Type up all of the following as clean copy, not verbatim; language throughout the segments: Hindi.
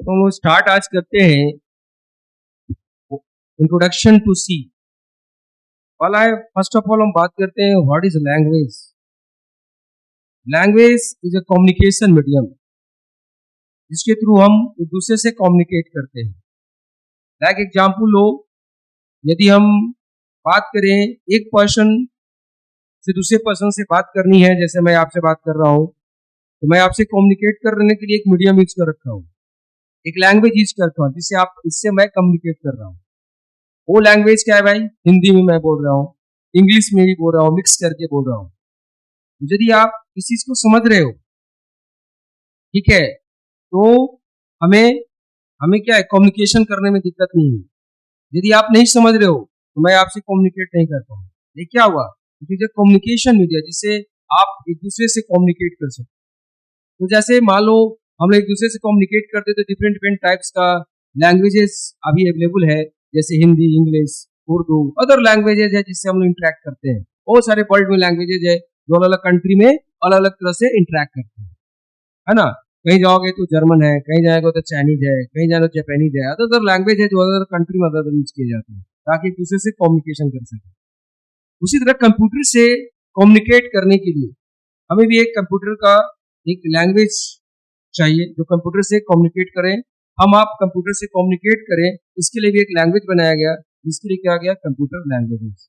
तो हम स्टार्ट आज करते हैं इंट्रोडक्शन टू सी। वाला है फर्स्ट ऑफ ऑल हम बात करते हैं what is language. Language is a communication medium जिसके थ्रू हम एक दूसरे से कम्युनिकेट करते हैं। लाइक एग्जाम्पल लो, यदि हम बात करें एक पर्सन से दूसरे पर्सन से बात करनी है, जैसे मैं आपसे बात कर रहा हूँ, तो मैं आपसे कम्युनिकेट करने के लिए एक मीडियम यूज कर रखा हूँ, एक लैंग्वेज यूज करता हूँ जिससे आप इससे मैं कम्युनिकेट कर रहा हूँ। वो लैंग्वेज क्या है भाई? हिंदी में मैं बोल रहा हूँ, इंग्लिश में भी बोल रहा हूँ, मिक्स करके बोल रहा हूँ। यदि आप इस चीज को समझ रहे हो, ठीक है, तो हमें हमें क्या है, कम्युनिकेशन करने में दिक्कत नहीं है। यदि आप नहीं समझ रहे हो तो मैं आपसे कम्युनिकेट नहीं कर पाऊंगा। ये क्या हुआ? It is a communication media जिससे आप एक दूसरे से कम्युनिकेट कर सकते हो। तो जैसे मान लो हम लोग एक दूसरे से कम्युनिकेट करते तो डिफरेंट डिफरेंट टाइप्स का लैंग्वेजेस अभी अवेलेबल है, जैसे Hindi, English, Urdu, other languages है जिससे हम लोग इंटरेक्ट करते हैं। बहुत सारे वर्ल्ड में लैंग्वेजेज है जो अलग अलग कंट्री में अलग अलग तरह से इंटरेक्ट करते हैं, है ना। कहीं जाओगे तो जर्मन है, कहीं जाएगा तो चाइनीज है, कहीं जाए तो जापानीज है, अदर अदर लैंग्वेज है जो अदर कंट्री में अदर यूज किए जाते हैं ताकि एक दूसरे से कम्युनिकेशन कर सके। उसी तरह कंप्यूटर से कम्युनिकेट करने के लिए हमें भी एक कंप्यूटर का एक लैंग्वेज चाहिए जो कंप्यूटर से कम्युनिकेट करें। हम आप कंप्यूटर से कम्युनिकेट करें, इसके लिए भी एक लैंग्वेज बनाया गया जिसके लिए क्या गया, computer languages.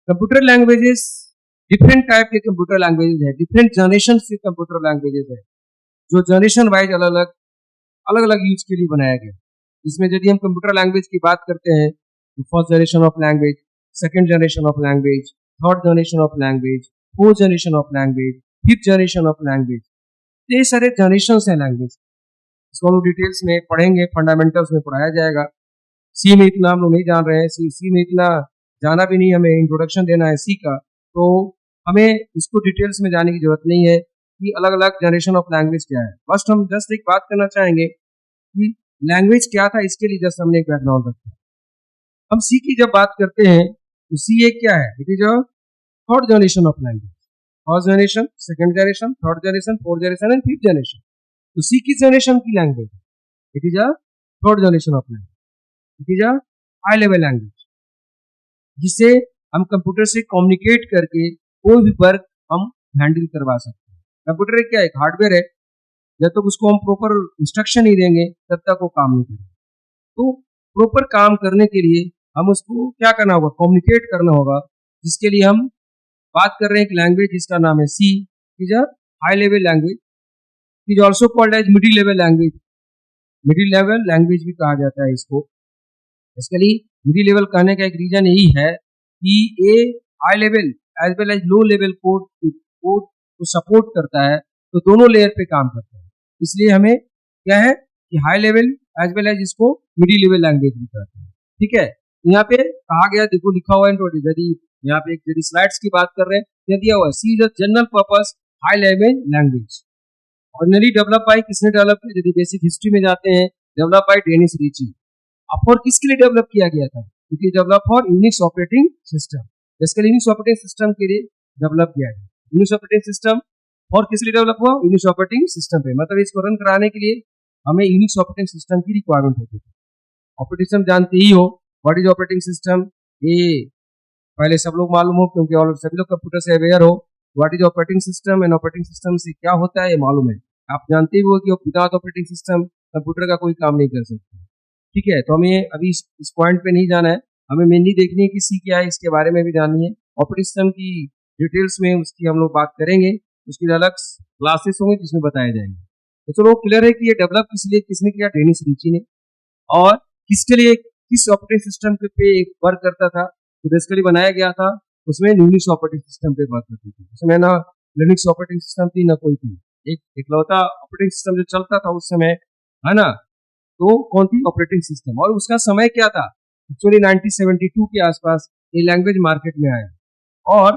Computer languages different type के कंप्यूटर लैंग्वेजेस है, डिफरेंट जनरेशन के कंप्यूटर लैंग्वेजेस है जो जनरेशन वाइज अलग अलग यूज के लिए बनाया गया। इसमें यदि हम कंप्यूटर लैंग्वेज की बात करते हैं तो first generation of language, second generation of language, third generation of language, fourth generation of language, fifth generation of language. ये सारे जनरेशन है लैंग्वेज। इसको हम डिटेल्स में पढ़ेंगे, फंडामेंटल्स में पढ़ाया जाएगा। सी में इतना हम लोग नहीं जान रहे हैं, सी में इतना जाना भी नहीं, हमें इंट्रोडक्शन देना है सी का, तो हमें इसको डिटेल्स में जाने की जरूरत नहीं है कि अलग अलग जनरेशन ऑफ लैंग्वेज क्या है। फर्स्ट हम जस्ट एक बात करना चाहेंगे कि लैंग्वेज क्या था, इसके लिए जस्ट हमने एक बैकग्राउंड रखा। हम सी की जब बात करते हैं तो सी एक क्या है? It is a third generation of language. First generation, second generation, third generation, fourth generation and fifth generation. तो सी किस जनरेशन की language? It is a third generation of language. It is a high level language जिससे हम कंप्यूटर से कम्युनिकेट करके कोई भी वर्क हम हैंडल करवा सकते हैं। कंप्यूटर एक क्या है, एक हार्डवेयर है, जब तक उसको हम प्रॉपर इंस्ट्रक्शन नहीं देंगे तब तक वो काम नहीं करेगा। तो प्रॉपर काम करने के लिए हम उसको क्या करना होगा, कम्युनिकेट करना होगा, जिसके लिए हम बात कर रहे हैं एक लैंग्वेज जिसका नाम है C. Is a high level language, is also called as middle level language. Middle level language भी कहा जाता है इसको। बेसिकली मिडिल लेवल कहने का एक रीजन यही है कि ये high level as well as low level code को सपोर्ट करता है, तो दोनों लेयर पे काम करता है। इसलिए हमें क्या है कि high level as well as इसको मिडिल लेवल लैंग्वेज भी कहते हैं। ठीक है, यहाँ पे कहा गया, देखो लिखा हुआ है, यदि यहाँ पे यदि स्लाइड्स की बात कर रहे हैं, यह दिया हुआ है C is a general purpose high level language ordinary develop by, किसने डेवलप किया? यदि बेसिक हिस्ट्री में जाते हैं, डेवलप बाय डेनिस रिची। अब और किसके लिए डेवलप किया गया था? क्योंकि develop for Unix operating system. Basically Unix operating system के लिए डेवलप किया गया। यूनिक्स ऑपरेटिंग सिस्टम और किस लिए डेवलप हुआ? यूनिक्स ऑपरेटिंग सिस्टम पे, मतलब इसको रन कराने के लिए हमें यूनिक्स ऑपरेटिंग सिस्टम की रिक्वायरमेंट होती है। ऑपरेटिंग सिस्टम जानते ही हो, व्हाट इज ऑपरेटिंग सिस्टम, ये पहले सब लोग मालूम हो क्योंकि और सभी लोग कंप्यूटर से अवेयर हो। What is operating system and operating system से क्या होता है ये मालूम है। आप जानते ही हो कि विदाउट ऑपरेटिंग सिस्टम कंप्यूटर का कोई काम नहीं कर सकते। ठीक है, तो हमें अभी इस पॉइंट पे नहीं जाना है, हमें मेनली देखनी है कि सी क्या है, इसके बारे में भी जाननी है। ऑपरेटिंग सिस्टम की डिटेल्स में उसकी हम लोग बात करेंगे, उसकी अलग क्लासेस होंगे जिसमें बताए जाएंगे। तो चलो क्लियर है कि ये डेवलप किस लिए किसने किया? डेनिस रिची ने। और किसके लिए, किस ऑपरेटिंग सिस्टम पे एक वर्क करता था? तो बेसिकली बनाया गया था, उसमें लिनक्स ऑपरेटिंग सिस्टम पे वर्क करती थी। उसमें ना लिनक्स ऑपरेटिंग सिस्टम थी ना कोई थी, एक इकलौता ऑपरेटिंग सिस्टम जो चलता था उस समय, है ना, तो कौन थी? Operating system. और उसका समय क्या था? एक्चुअली 1972 के आसपास ये लैंग्वेज मार्केट में आया। और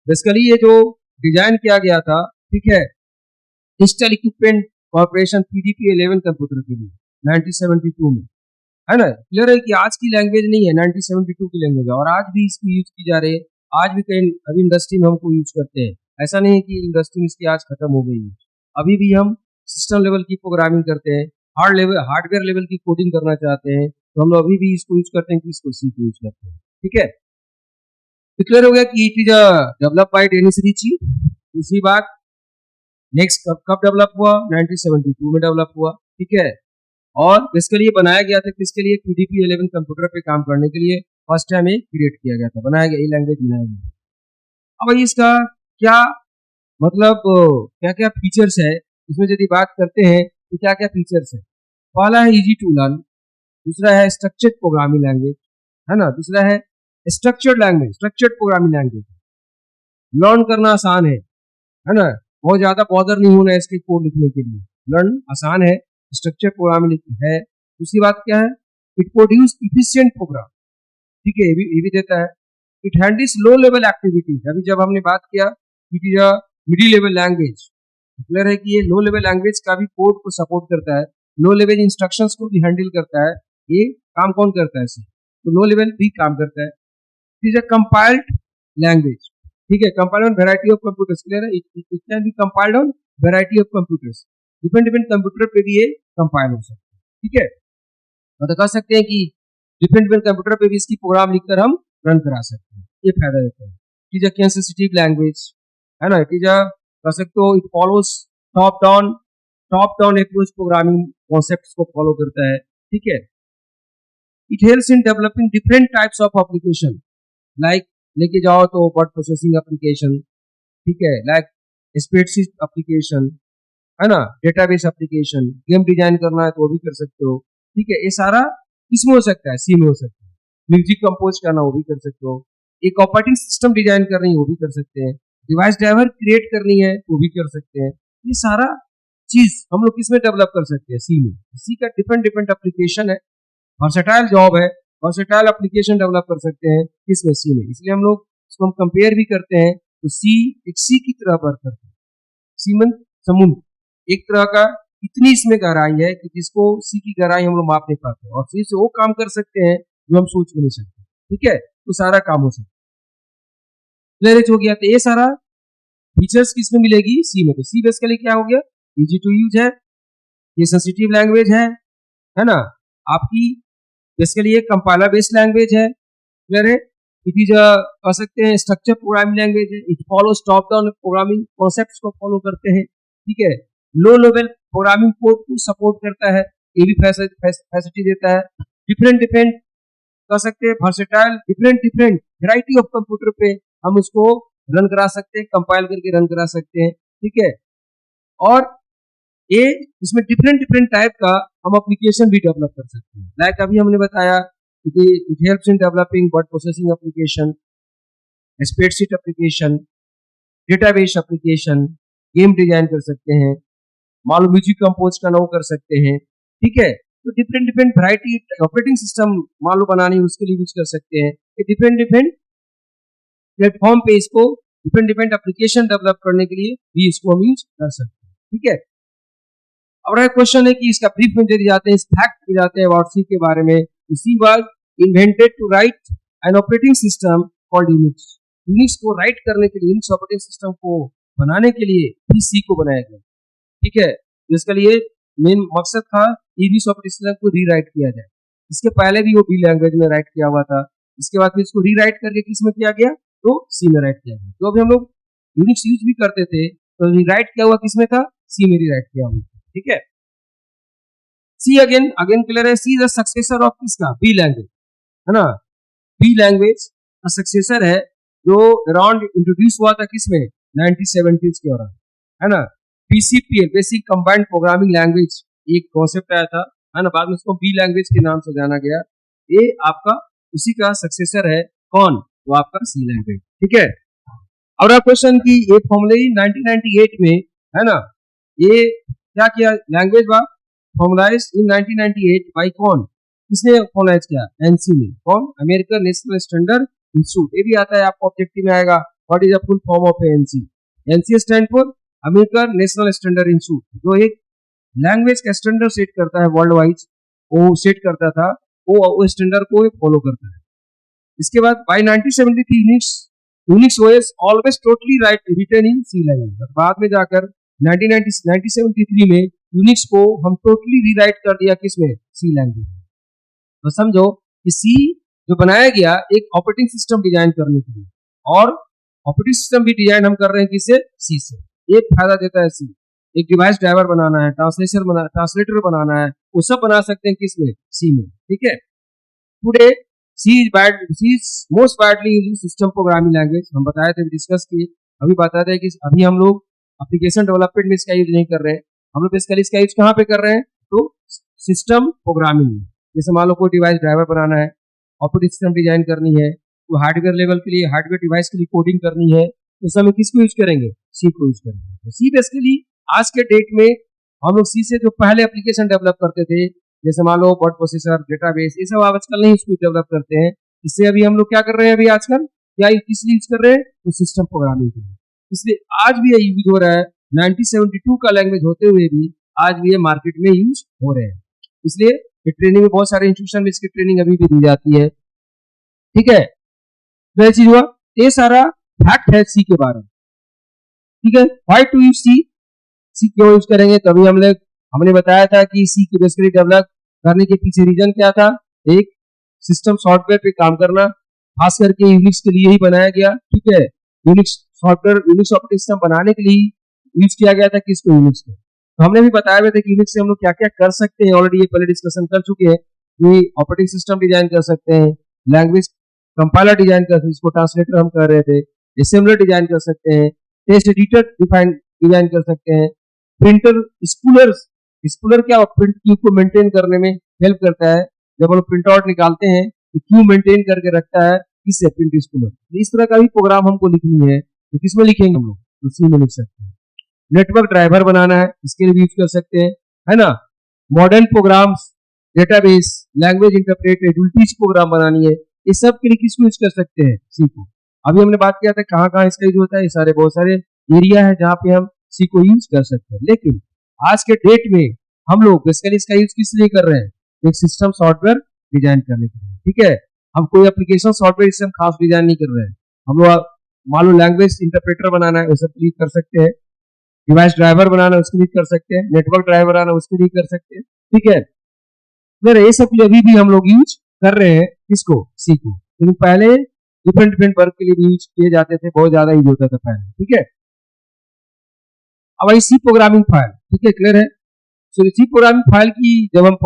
बेसिकली ये जो डिजाइन किया गया था, ठीक है, digital equipment corporation PDP 11 computer के लिए 1972 में, है ना। क्लियर है कि आज की लैंग्वेज नहीं है, 1972 की लैंग्वेज है और आज भी इसकी यूज की जा रही है। आज भी कहीं अभी इंडस्ट्री में हमको यूज करते हैं, ऐसा नहीं है कि इंडस्ट्री में इसकी आज खत्म हो गई है। अभी भी हम सिस्टम लेवल की प्रोग्रामिंग करते हैं, हार्डवेयर लेवल की कोडिंग करना चाहते हैं तो हम लोग अभी भी इसको यूज करते हैं कि इसको सी को यूज करते हैं, ठीक है। क्लियर हो गया कि it is develop by Dennis Ritchie. दूसरी बात, नेक्स्ट कब डेवलप हुआ? 1972 में डेवलप हुआ, ठीक है। और इसके लिए बनाया गया था, किसके लिए? PDP 11 कंप्यूटर पे काम करने के लिए फर्स्ट टाइम ये क्रिएट किया गया था, बनाया गया, ये लैंग्वेज बनाया गया। अब इसका क्या मतलब, क्या क्या फीचर्स है इसमें यदि बात करते हैं तो क्या क्या फीचर्स है? पहला है इजी टू लर्न, दूसरा है स्ट्रक्चर्ड प्रोग्रामिंग लैंग्वेज, है ना, दूसरा है structured language, structured programming language, learn करना आसान है ना, बहुत ज्यादा बॉदर नहीं होना है इसके कोड लिखने के लिए, लर्न आसान है, स्ट्रक्चर्ड प्रोग्रामिंग है। दूसरी बात क्या है? इट प्रोड्यूस इफिशिएंट प्रोग्राम, ठीक है, ये भी देता है। It handles low level activities, अभी जब हमने बात किया it is a middle level language, clear है कि ये लो लेवल लैंग्वेज का भी कोड को सपोर्ट करता है, लो लेवल इंस्ट्रक्शंस को भी हैंडल करता है। ये काम कौन करता है इसे? तो लो लेवल भी काम करता है। It is a compiled language, ठीक है, compiled on variety of computers, clear है, it can be compiled on variety of computers, different computer पे भी ये कंपाइल हो सकता है, ठीक है। मतलब कह सकते हैं कि डिफरेंट कंप्यूटर पे भी इसकी प्रोग्राम लिखकर हम रन करा सकते हैं, ये फायदा देता है। It is a sensitive language, है ना, इट इज अ, कह सकते हो, it follows top down approach programming concepts को फॉलो करता है, ठीक है। It helps in developing different types of application, like लेके जाओ तो वर्ड प्रोसेसिंग एप्लीकेशन, ठीक है, लाइक स्प्रेडशीट एप्लीकेशन, है ना, डेटाबेस एप्लीकेशन, गेम डिजाइन करना है तो वो भी कर सकते हो, ठीक है। ये सारा किसमें हो सकता है? सी में हो सकता है। म्यूजिक कंपोज करना वो भी कर सकते हो, एक ऑपरेटिंग सिस्टम डिजाइन करनी है वो भी कर सकते हैं, डिवाइस ड्राइवर क्रिएट करनी है वो भी कर सकते हैं। ये सारा चीज हम लोग किसमें डेवलप कर सकते हैं? सी में। सी का डिफरेंट एप्लीकेशन है, वर्सेटाइल जॉब है, वर्सेटाइल एप्लीकेशन डेवलप कर सकते हैं किसमें? सी में। इसलिए हम लोग इसको हम कंपेयर भी करते हैं तो सी एक सी की तरह वर्क करते हैं। सीमन समुद्र एक तरह का, इतनी इसमें गहराई है कि जिसको सी की गहराई हम लोग माप नहीं पाते, और सी से वो काम कर सकते हैं जो हम सोच भी नहीं सकते, ठीक है, तो सारा काम हो सकता है। क्लियर हो गया? तो ये सारा फीचर्स किसमें मिलेगी? सी में। तो सी बेसिकली क्या हो गया? इजी टू यूज है, ये सेंसिटिव लैंग्वेज है ना, आपकी बेसिकली ये कंपाइलर बेस्ड लैंग्वेज है, क्लियर है। इट इज कह सकते हैं स्ट्रक्चर प्रोग्रामिंग लैंग्वेज है, it follows top down programming concepts को फॉलो करते हैं, ठीक है। लो लेवल प्रोग्रामिंग कोड को सपोर्ट करता है, ये भी फैसिलिटी देता है। डिफरेंट कह सकते हैं versatile, different variety of computer पे हम उसको रन करा सकते हैं, कंपाइल करके रन करा सकते हैं, ठीक है। और ये इसमें डिफरेंट टाइप का हम एप्लीकेशन भी डेवलप कर सकते हैं, लाइक अभी हमने बताया कि it helps in developing word processing application, spreadsheet application, database application, game design कर सकते हैं, मान लो म्यूजिक कंपोज करना वो कर सकते हैं, ठीक है। तो डिफरेंट वैरायटी ऑपरेटिंग सिस्टम मान लो बनानी उसके लिए यूज कर सकते हैं। डिफरेंट प्लेटफॉर्म पे इसको डिफरेंट एप्लीकेशन डेवलप करने के लिए भी इसको हम यूज कर सकते हैं, ठीक है। अब क्वेश्चन है कि इसका ब्रीफ में दे जाते हैं, इस फैक्ट में जाते हैं अबाउट सी के बारे में। C was invented to write an operating system called Unix. Unix को राइट करने के लिए, यूनिक्स ऑपरेटिंग सिस्टम को बनाने के लिए भी सी को बनाया गया, ठीक है। जिसके लिए मेन मकसद था यूनिक्स ऑपरेटिंग सिस्टम को रीराइट किया जाए। इसके पहले भी वो बी लैंग्वेज में राइट किया हुआ था, इसके बाद फिर इसको रीराइट करके किस में किया गया? तो सी में राइट किया गया। तो अभी हम लोग यूनिक्स यूज भी करते थे तो रीराइट किया हुआ किसमें था? सी में रीराइट किया हुआ, ठीक है। सी अगेन क्लियर है, सी द सक्सेसर ऑफ किसका? बी लैंग्वेज, है ना। बी लैंग्वेज का सक्सेसर है जो अराउंड इंट्रोड्यूस हुआ था किसमें? 1970s के दौरान, है ना। BCPL basic combined programming language एक कॉन्सेप्ट आया था, है ना, बाद में उसको बी लैंग्वेज के नाम से जाना गया। ये आपका उसी का सक्सेसर है, कौन? वो आपका सी लैंग्वेज, ठीक है। और क्वेश्चन की ये फॉर्मूले 1998 में, है ना, ये क्या किया? लैंग्वेज वा फॉर्मुलाइज इन 1998 बाय कौन? किसने फॉर्मुलाइज किया? एनसी ने। कौन? American national standard institute. ये भी आता है आपको ऑब्जेक्टिव में आएगा, what is the full form of NC? NC stand for American national standard institute, जो एक लैंग्वेज का स्टैंडर्ड सेट करता है वर्ल्ड वाइज, वो सेट करता था, वो स्टैंडर्ड को फॉलो करता है। इसके बाद by 1973 Unix OS always totally write written in C language. बाद में जाकर 1973 में यूनिक्स को हम टोटली रीराइट कर दिया किसमें, सी लैंग्वेज में। तो समझो कि सी जो बनाया गया एक ऑपरेटिंग सिस्टम डिजाइन करने के लिए, और ऑपरेटिंग सिस्टम भी डिजाइन हम कर रहे हैं किससे, सी से। एक फायदा देता है सी, एक डिवाइस ड्राइवर बनाना है, ट्रांसलेटर बनाना है, वो सब बना सकते हैं किसमें, सी में। ठीक है, today C is most widely used system programming language. हम बताए थे, डिस्कस किए, अभी बताते हैं कि अभी हम लोग एप्लीकेशन डेवलपमेंट में इसका यूज नहीं कर रहे हैं, हम लोग बेसिकली इसका यूज कहाँ पे कर रहे हैं, तो सिस्टम प्रोग्रामिंग में। जैसे मान लो कोई डिवाइस ड्राइवर बनाना है, ऑपरेटिंग सिस्टम डिजाइन करनी है, तो हार्डवेयर लेवल के लिए, हार्डवेयर डिवाइस के लिए कोडिंग करनी है, तो समय किसको यूज करेंगे, सी को यूज करेंगे। तो सी बेसिकली आज के डेट में हम लोग सी से जो पहले एप्लीकेशन डेवलप करते थे, जैसे मान लो वर्ड प्रोसेसर, डेटाबेस, ये सब आजकल नहीं इसको डेवलप करते हैं। इससे अभी हम लोग क्या कर रहे हैं, अभी आजकल क्या किस लिए यूज कर रहे हैं, तो सिस्टम प्रोग्रामिंग के लिए। इसलिए आज भी ये यूज हो रहा है, 1972 का लैंग्वेज होते हुए भी आज भी ये मार्केट में यूज हो रहे हैं। इसलिए ट्रेनिंग में बहुत सारे इंस्टीट्यूशन में इसकी ट्रेनिंग अभी भी दी जाती है। ठीक है, तो ये चीज हुआ, ये सारा फैक्ट है सी के बारे में। ठीक है, व्हाई टू यूज सी, सी क्यों यूज करेंगे, तभी हमने बताया था कि सी की बेसिकली डेवलप करने के पीछे रीजन क्या था, एक सिस्टम सॉफ्टवेयर पे काम करना, खास करके यूनिक्स के लिए ही बनाया गया। ठीक है, Unix software, Unix operating system बनाने के लिए यूज किया गया था किसको, यूनिक्स को। तो हमने भी बताया हुआ था कि यूनिक्स से हम लोग क्या क्या कर सकते हैं, ऑलरेडी ये पहले डिस्कशन कर चुके हैं कि ऑपरेटिंग सिस्टम डिजाइन कर सकते हैं, लैंग्वेज कंपाइलर डिजाइन कर सकते हैं, इसको ट्रांसलेटर हम कर रहे थे, असेंबलर डिजाइन कर सकते हैं, टेक्स्ट एडिटर डिजाइन कर सकते हैं, प्रिंटर स्पूलर क्या, प्रिंट क्यू को मेंटेन करने में हेल्प करता है। जब हम प्रिंट आउट निकालते हैं तो क्यू मेंटेन करके रखता है, किससे, प्रिंट स्पूलर। इस तरह का भी प्रोग्राम हमको लिखनी है, तो किसमें लिखेंगे हम लोग, तो सी में लिख सकते हैं। नेटवर्क ड्राइवर बनाना है, इसके लिए भी यूज कर सकते हैं, है ना। Modern programs, database, language interpreter, utilities program बनानी है, ये सब के लिए किसको यूज कर सकते हैं, सी को। अभी हमने बात किया था कहाँ कहाँ इसका यूज होता है, ये सारे बहुत सारे एरिया है जहाँ पे हम सी को यूज कर सकते हैं। लेकिन आज के डेट में हम लोग बेसिकली इसका यूज किस लिए कर रहे हैं, एक सिस्टम सॉफ्टवेयर डिजाइन करने के लिए। ठीक है, हम कोई एप्लीकेशन सॉफ्टवेयर इससे हम खास डिजाइन नहीं कर रहे हैं, हम लोग मान लो लैंग्वेज इंटरप्रेटर बनाना है, वो सब क्लिक कर सकते हैं, डिवाइस ड्राइवर बनाना है उसके लिए कर सकते हैं, नेटवर्क ड्राइवर बनाना उसके लिए कर सकते हैं। ठीक है, ये सब अभी भी हम लोग यूज कर रहे हैं किसको, सी को। लेकिन पहले डिफरेंट वर्क के लिए यूज किए जाते थे, बहुत ज्यादा यूज होता था पहले। ठीक है, अब आई सी प्रोग्रामिंग फाइल, ठीक है, क्लियर है। सो सी प्रोग्रामिंग फाइल की जब हम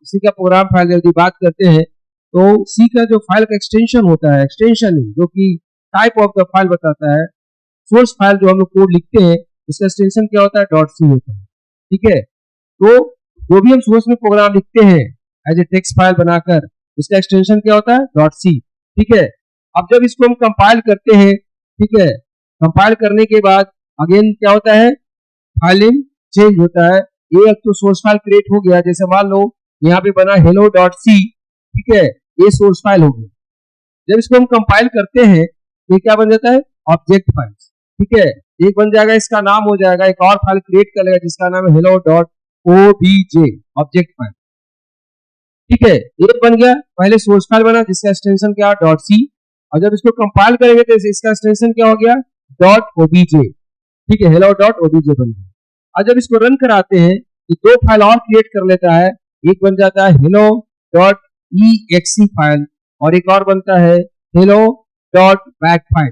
सी का प्रोग्राम फाइल यदि बात करते हैं, तो सी का जो फाइल का एक्सटेंशन होता है, एक्सटेंशन जो कि टाइप ऑफ द फाइल बताता है, सोर्स फाइल जो हम लोग कोड लिखते हैं उसका एक्सटेंशन क्या होता है, .c होता है। ठीक है, तो जो भी हम सोर्स में प्रोग्राम लिखते हैं एज ए टेक्स्ट फाइल बनाकर, उसका एक्सटेंशन क्या होता है, .c। ठीक है, अब जब इसको हम कंपाइल करते हैं, ठीक है, कंपाइल करने के बाद अगेन क्या होता है, फाइल नेम चेंज होता है। ये एक तो सोर्स फाइल क्रिएट हो गया, जैसे मान लो यहाँ पे बना hello.c, ठीक है, ये सोर्स फाइल हो गया। जब इसको हम कंपाइल करते हैं तो क्या बन जाता है, ऑब्जेक्ट फाइल। ठीक है, एक बन जाएगा, इसका नाम हो जाएगा, एक और फाइल क्रिएट कर लेगा जिसका नाम है hello.obj, ऑब्जेक्ट फाइल। ठीक है, ये बन गया, पहले सोर्स फाइल बना जिसका एक्सटेंशन क्या, .c, और जब इसको कंपाइल करेंगे तो इसका एक्सटेंशन क्या हो गया, .obj। ठीक है, hello.obj बन गया। और जब इसको रन कराते हैं तो दो फाइल और क्रिएट कर लेता है, एक बन जाता है hello.exe फाइल और एक और बनता है hello.back फाइल,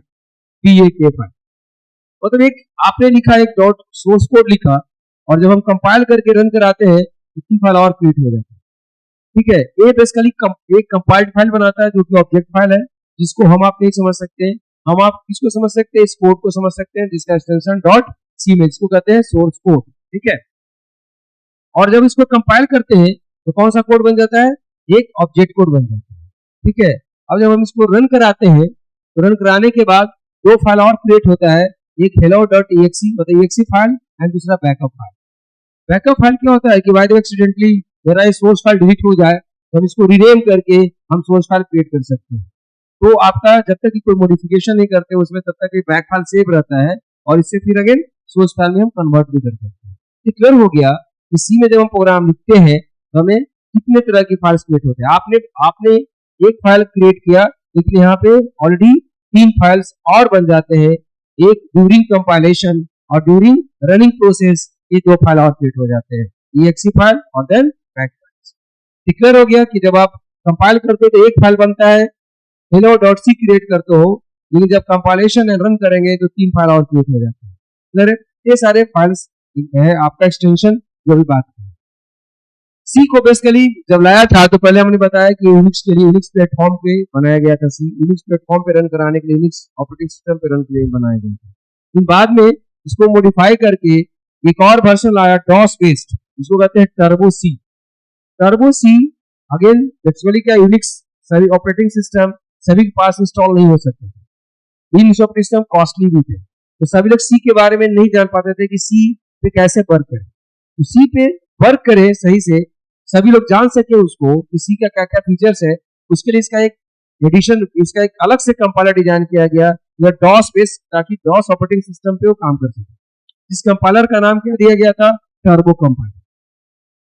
BAK फाइल। मतलब एक आपने लिखा, एक डॉट सोर्स कोड लिखा, और जब हम कंपाइल करके रन कराते हैं इतनी फाइल और क्रिएट हो जाती है। ठीक है, ये बेसिकली एक कंपाइल्ड फाइल बनाता है जो कि ऑब्जेक्ट फाइल है, जिसको हम आप नहीं समझ सकते हैं। हम आप किसको समझ सकते हैं, इस कोड को समझ सकते हैं जिसका एक्सटेंशन .c में, इसको कहते हैं सोर्स कोड। ठीक है, और जब इसको कंपाइल करते हैं तो कौन सा कोड बन जाता है, एक ऑब्जेक्ट कोड बन जाता है। ठीक है, अब जब हम इसको रन कराते हैं तो रन कराने के बाद दो फाइल और क्रिएट होता है, एक hello.exe मतलब exe फाइल एंड दूसरा बैकअप फाइल। बैकअप फाइल क्या होता है कि बाय द वे एक्सीडेंटली मेरा ये सोर्स फाइल डिलीट हो जाए तो हम इसको रीनेम करके हम सोर्स फाइल क्रिएट कर सकते हैं। तो आपका जब तक कि कोई मॉडिफिकेशन नहीं करते उसमें, तब तक बैक फाइल सेव रहता है और इससे फिर अगेन सोर्स फाइल में हम कन्वर्ट भी कर सकते हैं। ये क्लियर हो गया कि सी में जब हम प्रोग्राम लिखते हैं तो हमें कितने तरह की फाइल्स क्रिएट होते हैं। आपने एक फाइल क्रिएट किया, लेकिन यहाँ पे ऑलरेडी 3 फाइल्स और बन जाते हैं, एक ड्यूरिंग कंपाइलेशन और ड्यूरिंग रनिंग प्रोसेस, ये 2 फाइल और क्रिएट हो जाते हैं। exe फाइल और देन बैक फाइल। डिक्लेयर हो गया कि जब आप कंपाइल करते हो तो एक फाइल बनता है, hello.c क्रिएट करते हो, लेकिन जब कंपाइलेशन एंड रन करेंगे तो 3 फाइल और क्रिएट हो जाते हैं। क्लियर है? ये सारे फाइल्स है आपका एक्सटेंशन जो भी बात है। सी को बेसिकली जब लाया था तो पहले हमने बताया कि यूनिक्स के लिए यूनिक्स प्लेटफॉर्म पे बनाया गया था। सी यूनिक्स प्लेटफॉर्म पे रन कराने के लिए, यूनिक्स ऑपरेटिंग सिस्टम पे रन के लिए बनाया गया था। फिर बाद में इसको मॉडिफाई करके एक और वर्जन लाया डॉस बेस्ड, इसको कहते हैं टर्बो सी। टर्बो सी अगेन एक्चुअली क्या, यूनिक्स सभी ऑपरेटिंग सिस्टम सभी के पास इंस्टॉल नहीं हो सकते, यूनिक्स ऑपरेटिंग सिस्टम कॉस्टली भी थे, तो सभी लोग सी के बारे में नहीं जान पाते थे कि सी पे कैसे वर्क करे। तो सी पे वर्क करे सही से, सभी लोग जान सके उसको कि सी का क्या क्या फीचर्स है, उसके लिए इसका एक एडिशन, इसका एक अलग से कंपाइलर डिजाइन किया गया या डॉस बेस्ड, ताकि डॉस ऑपरेटिंग सिस्टम पे वो काम कर सके। इस कंपाइलर का नाम क्या दिया गया था? Turbo compiler.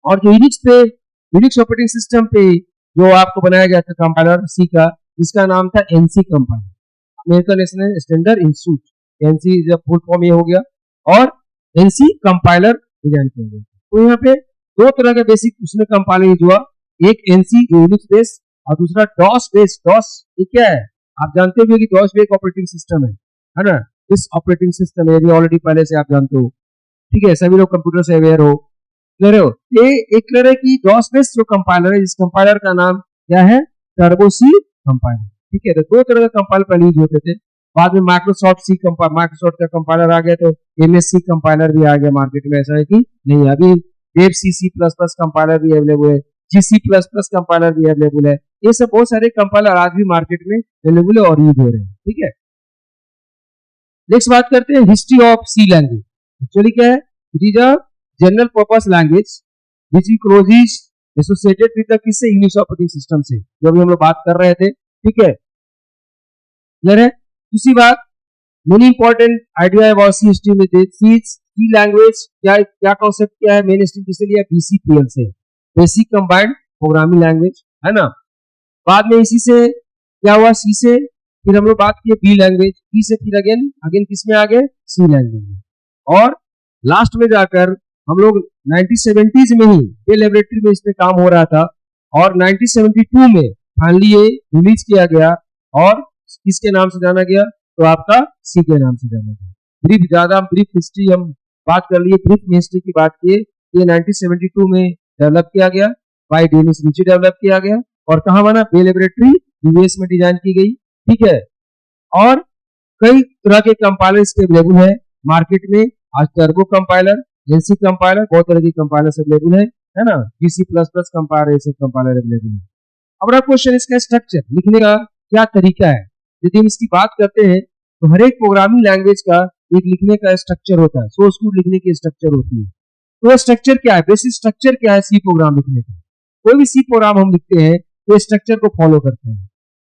और जो यूनिक्स ऑपरेटिंग सिस्टम पे जो आपको बनाया गया था कंपाइलर सी का, इसका नाम था NC compiler, American national standard institute, NC जब फुल फॉर्म ये हो गया, और एनसी कंपाइलर डिजाइन किया गया। तो यहाँ पे दो तरह का बेसिक उसमें कंपाइलर यूज हुआ, एक एनसी यूनिक्स बेस्ड और दूसरा डॉस बेस्ड। डॉस ये क्या है? आप जानते हो कि डॉस भी एक ऑपरेटिंग सिस्टम है ना? इस ऑपरेटिंग सिस्टम है, ऑलरेडी पहले से आप जानते हो, ठीक है, सभी लोग कंप्यूटर से अवेयर हो, क्लियर हो। ये एक क्लियर है कि डॉस बेस्ड जो कंपाइलर है, इस कंपाइलर का नाम क्या है? टर्बो सी कंपाइलर, ठीक है। तो दो तरह का कंपाइलर पहले यूज होते थे, बाद में माइक्रोसॉफ्ट का कंपाइलर आ गया, तो एमएससी कंपाइलर भी आ गया मार्केट में। ऐसा है कि नहीं, अभी web C plus plus compiler भी अवेलेबल है, जीसी प्लस प्लस कंपाइलर भी अवेलेबल है। ये सब बहुत सारे कंपाइलर आज भी मार्केट में अवेलेबल है और यूज हो रहे हैं, ठीक है। नेक्स्ट बात करते हैं history of C language. Actually क्या है? It is a general purpose language which is closely associated with the किससे? यूनिक्स ऑपरेटिंग सिस्टम से, जो अभी हम लोग बात कर रहे थे, ठीक है, क्लियर है। दूसरी बात, many important idea about C history में सी लैंग्वेज क्या कॉन्सेप्ट क्या है? मेन स्ट्रीम किसे लिया? बीसीपीएल से, बेसिक कंबाइंड प्रोग्रामिंग लैंग्वेज, है ना। बाद में इसी से क्या हुआ? सी से फिर हम लोग बात किए बी लैंग्वेज, बी से फिर अगेन किस में आ गए? सी लैंग्वेज में। और लास्ट में जाकर हम लोग 1970s में ही ये लेबोरेटरी में इस पे काम हो रहा था, और 1972 में फाइनली ये रिलीज किया गया, और किसके नाम से जाना गया? तो आपका सी के नाम से जाना गया। ब्रीफ हिस्ट्री हम बात कर लिए, ब्रीफ हिस्ट्री की बात किए, ये 1972 में डेवलप किया गया, बाय डेनिस रिची डेवलप किया गया, और कहाँ बना? बे लेबोरेटरी यूएस में डिजाइन की गई, ठीक है। और कई तरह के कंपाइलर इसके अवेलेबल है मार्केट में आज, टर्बो कंपाइलर, एनसी कंपाइलर, बहुत तरह की कंपाइलर अवेलेबल है ना, बीसी प्लस प्लस कंपाइलर, ऐसे कंपाइलर अवेलेबल है। अब क्वेश्चन इसका स्ट्रक्चर लिखने का क्या तरीका है? यदि हम इसकी बात करते हैं तो हर एक प्रोग्रामिंग लैंग्वेज का एक लिखने का स्ट्रक्चर होता है, सोर्स कोड लिखने की स्ट्रक्चर होती है। तो स्ट्रक्चर क्या है? बेसिक स्ट्रक्चर क्या है सी प्रोग्राम लिखने का? कोई भी सी प्रोग्राम हम लिखते हैं तो स्ट्रक्चर को फॉलो करते हैं,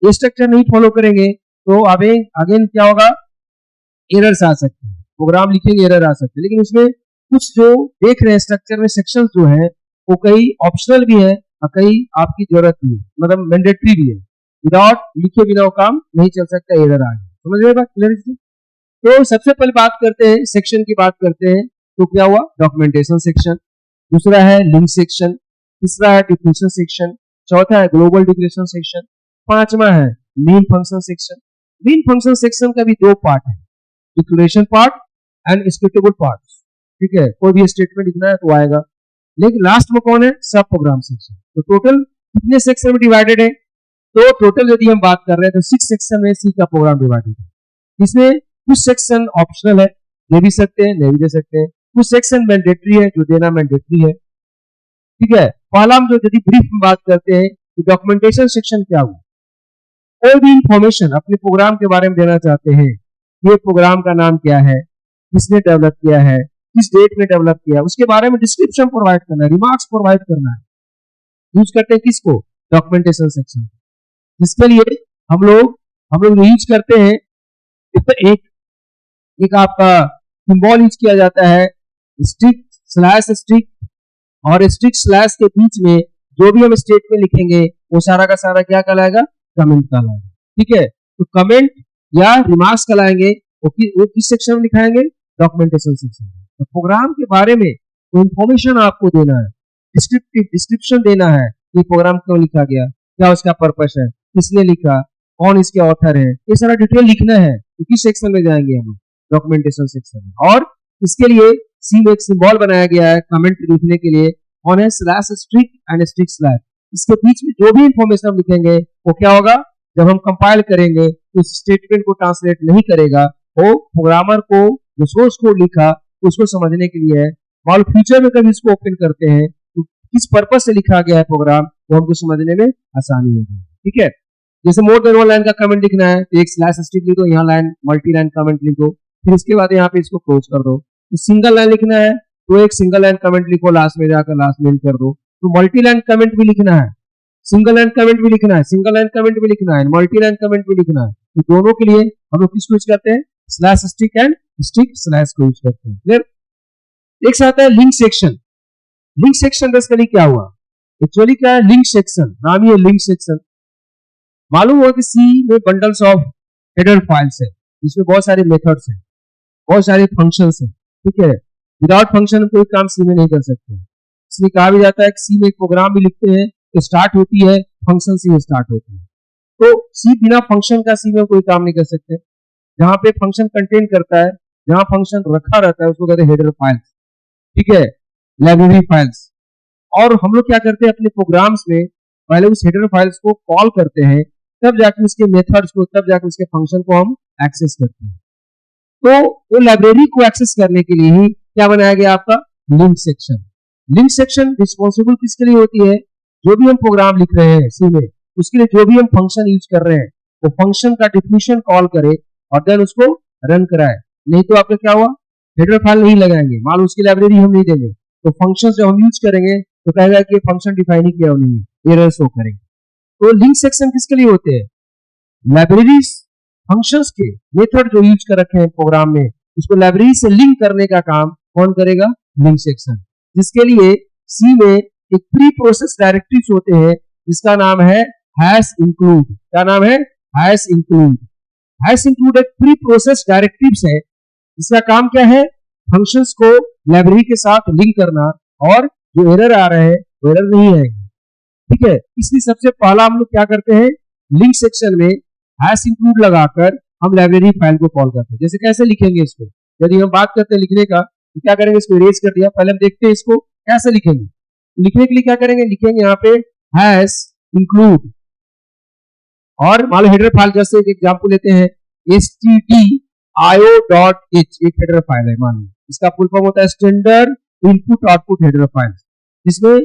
ये स्ट्रक्चर नहीं फॉलो करेंगे तो अगेन क्या होगा? एरर्स आ सकते हैं, प्रोग्राम लिखेंगे एरर आ सकते हैं। लेकिन उसमें कुछ जो देख रहे हैं स्ट्रक्चर में सेक्शंस जो है वो कई ऑप्शनल भी है और कई आपकी जरूरत भी है, मतलब मैंडेटरी भी है, विदाउट लिखे बिना वो काम नहीं चल सकता, एरर आ गया। समझ रहे बात क्लियर? तो सबसे पहले बात करते हैं सेक्शन की बात करते हैं, तो क्या हुआ? डॉक्यूमेंटेशन सेक्शन, दूसरा है लिंक सेक्शन, तीसरा है डिफिनेशन सेक्शन, चौथा है ग्लोबल डिक्लेरेशन सेक्शन, पांचवा है main function section. Main function section का भी दो पार्ट है, डिक्लेरेशन पार्ट एंड स्टेटेबल पार्ट, ठीक है, कोई भी स्टेटमेंट लिखना है तो आएगा। लेकिन लास्ट में कौन है? सब प्रोग्राम सेक्शन। तो टोटल कितने सेक्शन में डिवाइडेड है? तो टोटल यदि हम बात कर रहे हैं तो 6 सेक्शन में सी का प्रोग्राम डिवाइडेड है। इसमें कुछ सेक्शन ऑप्शनल है, दे भी सकते हैं, नहीं भी दे सकते हैं, कुछ सेक्शन मैंडेटरी है, जो देना मैंडेटरी है, ठीक है। पहला हम जो यदि ब्रीफ में बात करते हैं तो डॉक्यूमेंटेशन सेक्शन क्या हुआ? कोई भी इंफॉर्मेशन अपने प्रोग्राम के बारे में देना चाहते हैं, ये प्रोग्राम का नाम क्या है, किसने डेवलप किया है, किस डेट में डेवलप किया, उसके बारे में डिस्क्रिप्शन प्रोवाइड करना है, रिमार्क्स प्रोवाइड करना है, यूज करते हैं किसको? Documentation section. जिसके लिए हम लोग यूज करते हैं एक आपका सिंबल यूज किया जाता है, स्ट्रिक्ट स्लैश और स्ट्रिक्ट स्लैश के बीच में जो भी हम स्टेटमेंट लिखेंगे वो सारा का सारा क्या कहलाएगा? कमेंट कहलाएगा, ठीक है। तो कमेंट या रिमार्क्स कहलाएंगे, वो किस सेक्शन में लिखाएंगे? Documentation section. तो प्रोग्राम के बारे में कोई इंफॉर्मेशन आपको देना है, डिस्क्रिप्शन देना है, ये प्रोग्राम क्यों लिखा गया, क्या उसका पर्पस है, किसने लिखा, कौन इसके ऑथर है, ये सारा डिटेल लिखना है। तो किस सेक्शन में जाएंगे हम, डॉक्यूमेंटेशन सेक्शन में। और इसके लिए सी में एक सिंबल बनाया गया है कमेंट लिखने के लिए, कौन है, slash asterisk and asterisk slash. इसके बीच में जो भी इंफॉर्मेशन हम लिखेंगे वो क्या होगा, जब हम कंपाइल करेंगे तो इस स्टेटमेंट को ट्रांसलेट नहीं करेगा, वो प्रोग्रामर को जो सोर्स कोड लिखा उसको समझने के लिए है। मान लो फ्यूचर में कभी इसको ओपन करते हैं तो किस पर्पस से लिखा गया है प्रोग्राम, वो हमको समझने में आसानी होगी। ठीक है, जैसे मोर देन वन लाइन का कमेंट लिखना है तो एक स्लैश स्ट्रिक लिखो, यहाँ लाइन मल्टी लाइन कमेंट लिखो, फिर इसके बाद यहाँ पे इसको क्लोज कर दो। तो सिंगल लाइन लिखना है तो एक सिंगल लाइन कमेंट लिखो, लास्ट में जाकर लास्ट में कर दो। तो मल्टी लाइन कमेंट भी लिखना है, सिंगल लाइन कमेंट भी लिखना है, सिंगल लाइन कमेंट भी लिखना है, मल्टी लाइन कमेंट भी लिखना है। तो दोनों के लिए हम लोग किसको यूज करते हैं, slash asterisk and asterisk slash को यूज करते हैं। क्लियर। एक साथ है link section. Link section basically क्या हुआ, एक्चुअली क्या है, लिंक सेक्शन नाम ही है लिंक सेक्शन। मालूम हुआ कि सी में बंडल्स ऑफ हेडर फाइल्स है, जिसमें बहुत सारे मेथड्स हैं, बहुत सारे फंक्शंस हैं। ठीक है, विदाउट फंक्शन कोई काम सी में नहीं कर सकते, इसलिए कहा भी जाता है कि सी में एक प्रोग्राम भी लिखते हैं तो स्टार्ट होती है फंक्शन से स्टार्ट होती है। तो सी बिना फंक्शन का सी में कोई काम नहीं कर सकते। जहां पे फंक्शन कंटेन करता है, जहां फंक्शन रखा रहता है उसको कहते हैं हेडर फाइल्स। ठीक है, लाइब्रेरी फाइल्स। और हम लोग क्या करते हैं अपने प्रोग्राम्स में, पहले उस हेडर फाइल्स को कॉल करते हैं, तब जाके उसके मेथड्स को, तब जाके उसके फंक्शन को हम एक्सेस करते हैं। तो वो लाइब्रेरी को एक्सेस करने के लिए ही क्या बनाया गया आपका, link section. Link section responsible किसके लिए होती है, जो भी हम प्रोग्राम लिख रहे हैं सी में, उसके लिए जो भी हम फंक्शन यूज कर रहे हैं वो फंक्शन का डेफिनेशन कॉल करे और देन उसको रन कराए। नहीं तो आपका क्या हुआ, हेडर फाइल नहीं लगाएंगे, मान लो उसकी लाइब्रेरी हम नहीं देंगे तो फंक्शन जब हम यूज करेंगे तो कहेगा कि फंक्शन डिफाइन ही किया नहीं है, एरर शो करेंगे। तो लिंक सेक्शन किसके लिए होते हैं, लाइब्रेरीज फंक्शंस के मेथड जो यूज कर रखे हैं प्रोग्राम में, उसको लाइब्रेरी से लिंक करने का काम कौन करेगा, लिंक सेक्शन। जिसके लिए सी में एक प्री प्रोसेस डायरेक्टिव्स होते हैं जिसका नाम है हैश इंक्लूड। क्या नाम है, हैश इंक्लूड। हैश इंक्लूड एक प्री प्रोसेस डायरेक्टिव्स है, इसका काम क्या है, फंक्शंस को लाइब्रेरी के साथ लिंक करना, और जो एरर आ रहे हैं वो एरर नहीं आएंगे। ठीक है, इसलिए सबसे पहला हम लोग क्या करते हैं, लिंक सेक्शन में हैश इंक्लूड लगाकर हम लाइब्रेरी फाइल को कॉल करते हैं। जैसे कैसे लिखेंगे इसको, यदि हम बात करते हैं लिखने का तो क्या करेंगे, इसको इरेज कर दिया, पहले हम देखते हैं इसको कैसे लिखेंगे। लिखने के लिए क्या करेंगे, लिखेंगे यहाँ पे हैश इंक्लूड, और मान लो हेडर फाइल, जैसे एक एग्जांपल लेते हैं stdio.h, एक हेडर फाइल है, मान लो इसका फुल फॉर्म होता है standard input output header file, जिसमें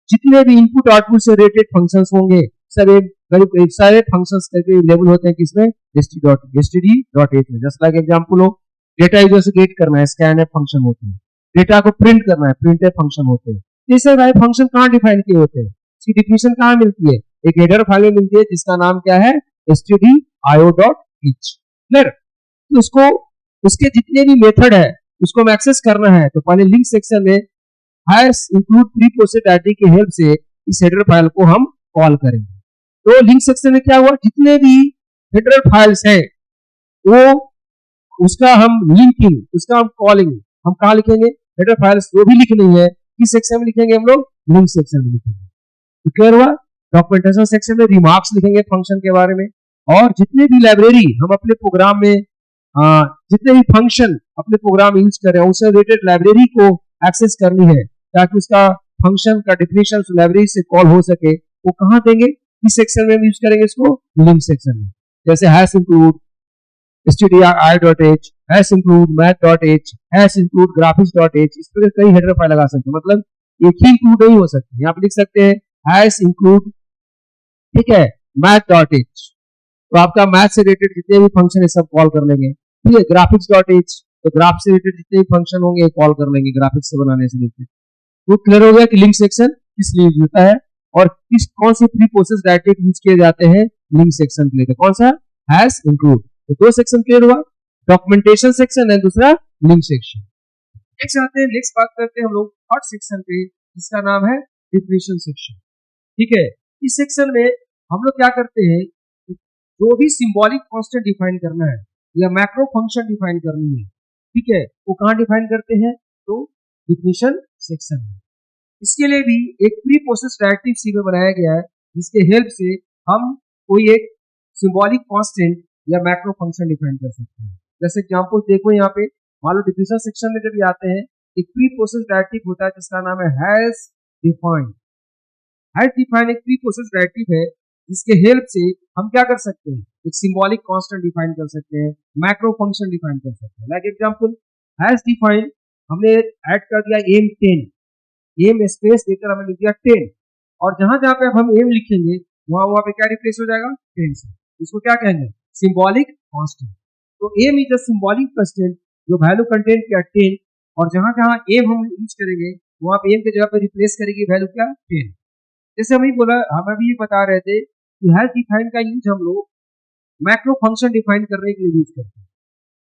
जितने भी इनपुट आउटपुट से रिलेटेड फंक्शंस होंगे सब एक करीब सारे फंक्शंस करके लेबल होते हैं किसमें, std.h में। जस्ट लाइक एग्जांपल हो, डेटा यूजर से गेट करना है, स्कैनएफ फंक्शन होते हैं, डेटा को प्रिंट करना है, प्रिंटएफ फंक्शन होते हैं। जैसे भाई फंक्शन कहां डिफाइन किए होते हैं, इसकी डिफिनेशन कहां मिलती है, एक हेडर फाइल में मिलती है जिसका नाम क्या है, stdio.h। क्लियर। तो उसको, उसके जितने भी मेथड है उसको हम एक्सेस करना है तो पहले लिंक सेक्शन में hash include pre process directory की हेल्प से इस हेडर फाइल को हम कॉल करेंगे। तो लिंक सेक्शन में क्या हुआ, जितने भी हेडर फाइल्स हैं वो उसका हम लिंकिंग, उसका हम कॉलिंग हम कहाँ लिखेंगे, हेडर फाइल्स जो भी लिखनी है किस सेक्शन में लिखेंगे हम लोग, लिंक सेक्शन में लिखेंगे। तो क्लियर हुआ। डॉक्यूमेंटेशन सेक्शन में रिमार्क्स लिखेंगे फंक्शन के बारे में, और जितने भी लाइब्रेरी हम अपने प्रोग्राम में जितने भी फंक्शन अपने प्रोग्राम यूज कर रहे हैं उससे रिलेटेड लाइब्रेरी को एक्सेस करनी है ताकि उसका फंक्शन का डेफिनेशन लाइब्रेरी से कॉल हो सके, वो कहाँ देंगे, इस सेक्शन में हम यूज करेंगे इसको, लिंक सेक्शन में। जैसे hash include stdio.h, hash include math.h, hash include graphics.h, इस पर कई हेडर फाइल लगा सकते हैं, मतलब एक ही इंक्लूड नहीं हो सकती। यहाँ पे लिख सकते हैं हैश इंक्लूड, ठीक है, math.h, तो आपका मैथ से रिलेटेड जितने भी फंक्शन है सब कॉल कर लेंगे। ठीक है, graphics.h, तो ग्राफ से रिलेटेड जितने भी फंक्शन होंगे कॉल कर लेंगे, ग्राफिक्स से बनाने से रिलेटेड। तो क्लियर हो गया कि लिंक सेक्शन किस लिए यूज होता है और किस कौन सी प्री प्रोसेस डायरेक्टिव यूज किए जाते हैं लिंक सेक्शन के लिए। तो कौन सा, हैश इंक्लूड। तो दो सेक्शन क्लियर हुआ, डॉक्यूमेंटेशन सेक्शन है, दूसरा लिंक सेक्शन। नेक्स्ट आते हैं, नेक्स्ट बात करते हैं हम लोग थर्ड सेक्शन पे जिसका नाम है डेफिनेशन सेक्शन। ठीक है, इस सेक्शन में हम लोग क्या करते हैं, जो भी सिंबॉलिक कांस्टेंट डिफाइन करना है या मैक्रो फंक्शन डिफाइन करनी है, ठीक है, वो कहाँ डिफाइन करते हैं, तो डेफिनेशन सेक्शन है। इसके लिए भी एक प्री प्रोसेस डायरेक्टिव सी में बनाया गया है, जिसके हेल्प से हम कोई एक सिंबॉलिक कांस्टेंट या मैक्रो फंक्शन डिफाइन कर सकते हैं। जैसे एग्जांपल देखो यहाँ पे, मान लो डिफिनेशन सेक्शन में जब ये आते हैं, एक प्री प्रोसेस डायरेक्टिव होता है जिसका नाम है हैज डिफाइंड। हैज डिफाइंड एक प्री प्रोसेस डायरेक्टिव है जिसके हेल्प से हम क्या कर सकते हैं, एक सिंबॉलिक कांस्टेंट डिफाइन कर सकते हैं, मैक्रो फंक्शन डिफाइन कर सकते हैं। लाइक एग्जांपल, हैज डिफाइंड, हमने ऐड कर दिया एम 10, एम स्पेस देकर हमें लिख दिया 10, और जहां जहां पे अब हम एम लिखेंगे वहां पे क्या रिप्लेस हो जाएगा, 10 से। इसको क्या कहेंगे, सिंबॉलिक कांस्टेंट। तो M is a symbolic constant जो वैल्यू कंटेंट किया 10, और जहां जहां एम हम यूज करेंगे वहां पे एम के जगह पे रिप्लेस करेंगे वैल्यू क्या, 10। जैसे हम अभी ये बता रहे थे कि हैज डिफाइन का यूज हम लोग मैक्रो फंक्शन डिफाइन करने के लिए यूज करते हैं।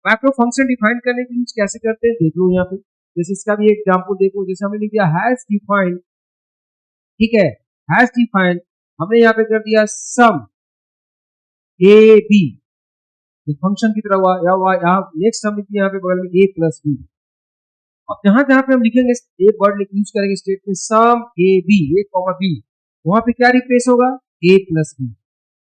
मैक्रो फंक्शन डिफाइन करने के लिए यूज कैसे करते हैं, देख लो यहाँ पे। जैसे इसका भी एग्जांपल देखो, जैसे हमने लिख दिया हैज डिफाइंड, ठीक है, हैज डिफाइंड, हमने यहाँ पे कर दिया सम ए बी, फंक्शन की तरह हुआ, यहाँ नेक्स्ट हम लिख दिया यहाँ पे बगल में ए प्लस बी। अब जहां जहां पे हम लिखेंगे ए वर्ड यूज करेंगे statement sum a b, a comma b, वहां पे क्या रिप्लेस होगा, ए प्लस बी,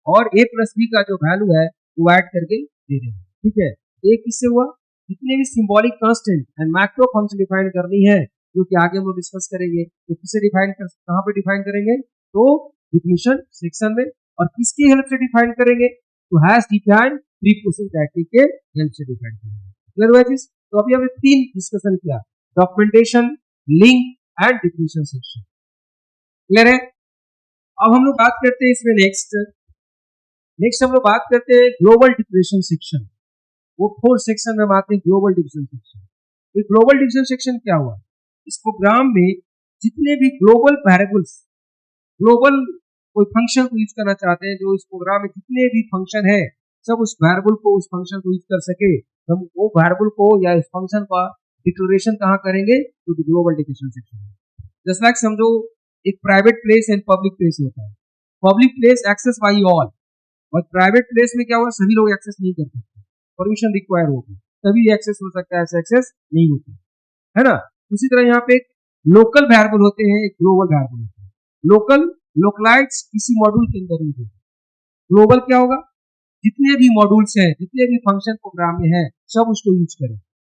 और ए प्लस बी का जो वैल्यू है वो ऐड करके दे देंगे। ठीक है, एक किससे हुआ, जितने भी symbolic constant and macro function define करनी है, जो कि आगे हम लोग डिस्कस करेंगे, तो किससे डिफाइन कर, कहां पे डिफाइन करेंगे, तो डिफिनिशन सेक्शन में। और किसकी हेल्प से डिफाइन करेंगे, तो has define pre process directive के हेल्प से डिफाइन करेंगे। क्लियर हुआ चीज? तो अभी हमने 3 डिस्कशन किया, documentation, link and definition section. Clear है? अब हम लोग बात करते हैं इसमें नेक्स्ट हम लोग बात करते हैं ग्लोबल डिक्लेरेशन सेक्शन। वो 4 सेक्शन में हम आते हैं ग्लोबल डिवीजन सेक्शन। ये ग्लोबल डिवीजन सेक्शन क्या हुआ, इस प्रोग्राम में जितने भी ग्लोबल वेरिएबल्स, ग्लोबल कोई फंक्शन को यूज करना चाहते हैं, जो इस प्रोग्राम में जितने भी फंक्शन है सब उस वेरिएबल को, उस फंक्शन को यूज कर सके, हम वो वेरिएबल को या इस फंक्शन का डिक्लेरेशन कहाँ करेंगे, तो global declaration section. Just like समझो एक private place and public place होता है। Public place access by all, और प्राइवेट प्लेस में क्या हुआ, सभी लोग एक्सेस नहीं कर सकते, परमिशन रिक्वायर होगी तभी एक्सेस हो सकता है, ऐसे एक्सेस नहीं होती है ना। उसी तरह यहाँ पे लोकल वेरिएबल होते हैं, एक ग्लोबल वेरिएबल होते हैं। लोकल लोकलाइज्ड किसी मॉड्यूल के अंदर होंगे। ग्लोबल क्या होगा, जितने भी मॉड्यूल्स हैं, जितने भी फंक्शन प्रोग्राम में है, सब उसको यूज करें।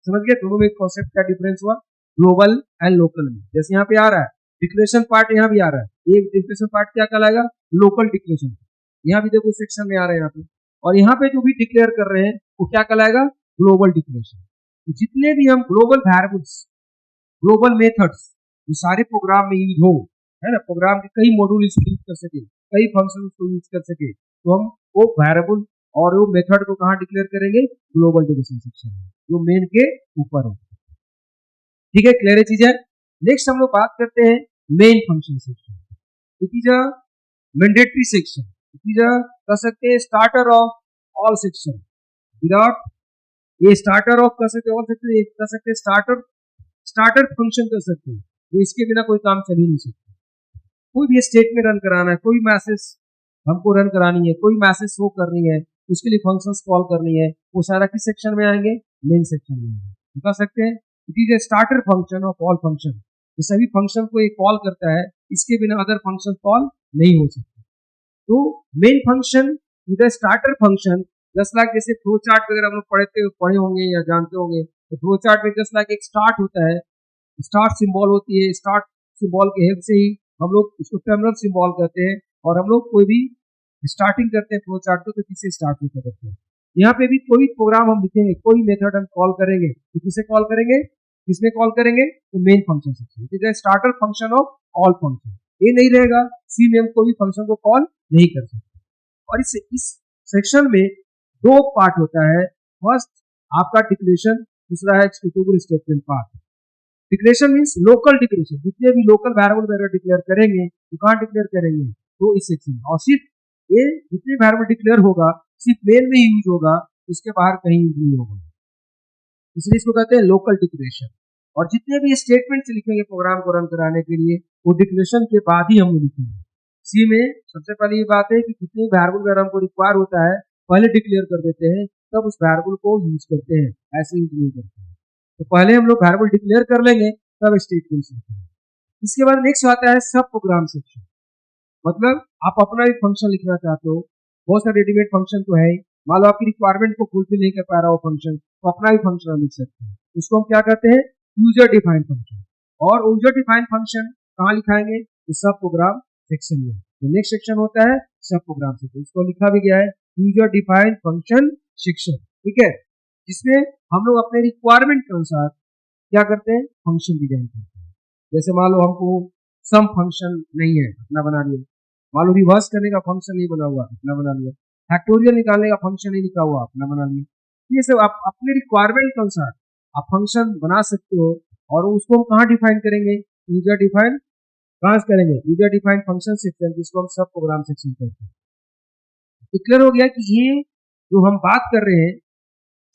समझ गए, दोनों में कॉन्सेप्ट का डिफरेंस हुआ ग्लोबल एंड लोकल में। जैसे यहाँ पे आ रहा है डिक्लेरेशन पार्ट, यहाँ भी आ रहा है, ये डिक्लेरेशन पार्ट क्या कहलाएगा, लोकल डिक्लेरेशन। यहाँ भी देखो सेक्शन में आ रहा है यहाँ पे, और यहाँ पे जो भी डिक्लेयर कर रहे हैं वो क्या कहलाएगा, ग्लोबल डिक्लेरेशन। तो जितने भी हम ग्लोबल वेरिएबल्स, ग्लोबल मेथड्स जो सारे प्रोग्राम में यूज हो, है ना, प्रोग्राम के कई मॉड्यूल इसको यूज कर सके, कई फंक्शन उसको यूज कर सके, तो हम वो वेरिएबल और वो मेथड को कहाँ डिक्लेयर करेंगे, ग्लोबल डिक्लेरेशन सेक्शन में, जो मेन के ऊपर हो। ठीक है, क्लियर चीज है। नेक्स्ट हम लोग बात करते हैं main function section. It is a mandatory section, it is अ कह सकते हैं starter of all section. Without ये स्टार्टर ऑफ कह सकते हैं ऑल सेक्शन, कह सकते हैं स्टार्टर फंक्शन कर सकते हैं, तो इसके बिना कोई काम चल ही नहीं सकता। कोई भी स्टेट में रन कराना है, कोई मैसेज हमको रन करानी है, कोई मैसेज शो करनी है, उसके लिए फंक्शंस कॉल करनी है, वो सारा किस सेक्शन में आएंगे, मेन सेक्शन में आएंगे। कह सकते हैं it is a starter function of all function. तो सभी फंक्शन को ये कॉल करता है, इसके बिना अदर फंक्शन कॉल नहीं हो सकते। तो main function is a starter function, just like जैसे फ्लो चार्ट वगैरह हम लोग पढ़े होंगे या जानते होंगे, तो फ्लो चार्ट में जस्ट लाइक एक स्टार्ट होता है, स्टार्ट सिंबल होती है, स्टार्ट सिंबल के हेल्प से ही हम लोग उसको टर्मिनल सिंबल कहते हैं, और हम लोग कोई भी स्टार्टिंग करते हैं फ्लो चार्ट को तो किससे स्टार्ट होता करते हैं। यहाँ पे भी कोई प्रोग्राम हम लिखेंगे, कोई मेथड हम कॉल करेंगे, तो किसे कॉल करेंगे, किसमें कॉल करेंगे, तो मेन फंक्शन से। Starter function of all function, ये नहीं रहेगा सी में हम कोई फंक्शन को कॉल नहीं कर सकते। और इस सेक्शन में 2 पार्ट होता है, फर्स्ट आपका डिक्लेरेशन, दूसरा है executable statement part. Declaration means local declaration, जितने भी लोकल वेरिएबल वगैरह डिक्लेयर करेंगे तो कहाँ डिक्लेयर करेंगे, तो इस सेक्शन में। और सिर्फ ये जितने वेरिएबल डिक्लेयर होगा सिर्फ मेन में यूज होगा, इसके बाहर कहीं यूज नहीं होगा, इसलिए इसको कहते हैं लोकल डिक्लेरेशन। और जितने भी स्टेटमेंट्स लिखेंगे प्रोग्राम को रन कराने के लिए, वो डिक्लेरेशन के बाद ही हम लिखेंगे। सी में सबसे पहले ये बात है कि जितने वेरिएबल वगैरह हमको रिक्वायर होता है पहले डिक्लेयर कर देते हैं, तब उस वेरिएबल को यूज करते हैं, ऐसे यूज नहीं करते हैं। तो पहले हम लोग वेरिएबल डिक्लेयर कर लेंगे, सब स्टेटमेंट्स लिखते हैं। इसके बाद नेक्स्ट आता है सब प्रोग्राम सेक्शन, मतलब आप अपना भी फंक्शन लिखना चाहते हो, बहुत सारे रेडीमेड फंक्शन तो है ही, मान लो आपकी रिक्वायरमेंट को फुलफिल नहीं कर पा रहा हो फंक्शन, तो अपना भी फंक्शन लिख सकते हैं। उसको हम क्या कहते हैं, यूजर डिफाइंड फंक्शन। और यूजर डिफाइंड फंक्शन कहाँ लिखाएंगे, तो सब प्रोग्राम सेक्शन में। तो नेक्स्ट सेक्शन होता है सब प्रोग्राम सेक्शन, इसको लिखा भी गया है यूजर डिफाइंड फंक्शन सेक्शन, ठीक है, जिसमें हम लोग अपने रिक्वायरमेंट के अनुसार क्या करते हैं, फंक्शन डिजाइन करते हैं। जैसे मान लो हमको सम फंक्शन नहीं है, अपना बना लिया, मान लो रिवर्स करने का फंक्शन नहीं बना हुआ, अपना बना लिया, फैक्टोरियल निकालने का फंक्शन नहीं लिखा हुआ, अपना बना लिया। ये सब आप अपने रिक्वायरमेंट के अनुसार आप फंक्शन बना सकते हो, और उसको हम कहाँ डिफाइन करेंगे, यूजर डिफाइन कहाँ से करेंगे, यूजर डिफाइन फंक्शन सेक्शन, जिसको हम सब प्रोग्राम सेक्शन कहते हैं। तो क्लियर हो गया कि ये जो हम बात कर रहे हैं